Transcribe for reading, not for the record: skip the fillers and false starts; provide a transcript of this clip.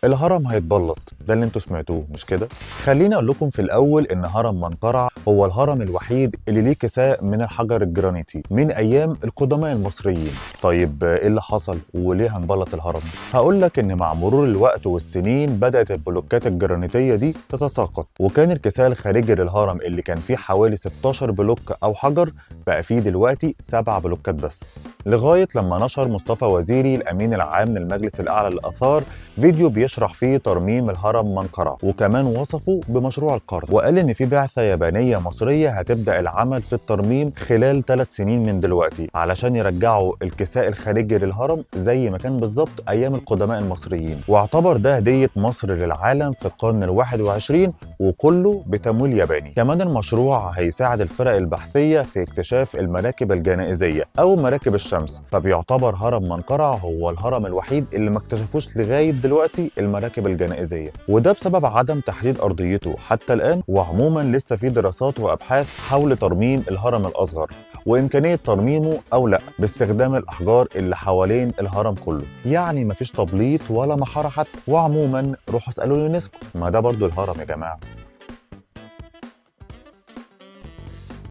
الهرم هيتبلط، ده اللي انتوا سمعتوه مش كده؟ خليني اقول لكم في الاول ان هرم منقرع هو الهرم الوحيد اللي ليه كساء من الحجر الجرانيتي من ايام القدماء المصريين. طيب ايه اللي حصل وليه هنبلط الهرم؟ هقول لك ان مع مرور الوقت والسنين بدات البلوكات الجرانيتيه دي تتساقط، وكان الكساء الخارجي للهرم اللي كان فيه حوالي 16 بلوك او حجر بقى فيه دلوقتي 7 بلوكات بس. لغايه لما نشر مصطفى وزيري الامين العام للمجلس الاعلى للاثار فيديو بيشرح فيه ترميم الهرم منقرع، وكمان وصفه بمشروع القرن، وقال ان في بعثه يابانيه مصريه هتبدا العمل في الترميم خلال 3 سنين من دلوقتي علشان يرجعوا الكساء الخارجي للهرم زي ما كان بالظبط ايام القدماء المصريين. واعتبر ده هديه مصر للعالم في القرن ال21 وكله بتمويل ياباني. كمان المشروع هيساعد الفرق البحثيه في اكتشاف المراكب الجنائزيه او مراكب الشمس، فبيعتبر هرم منقرع هو الهرم الوحيد اللي ما اكتشفوش لغايه دلوقتي المراكب الجنائزيه، وده بسبب عدم تحديد ارضيته حتى الان. وعموما لسه في دراسات وابحاث حول ترميم الهرم الاصغر وامكانيه ترميمه او لا باستخدام الاحجار اللي حوالين الهرم كله، يعني مفيش تبليط ولا محاره حتى. وعموما روحوا اسالوا اليونسكو، ما ده برضو الهرم يا جماعه.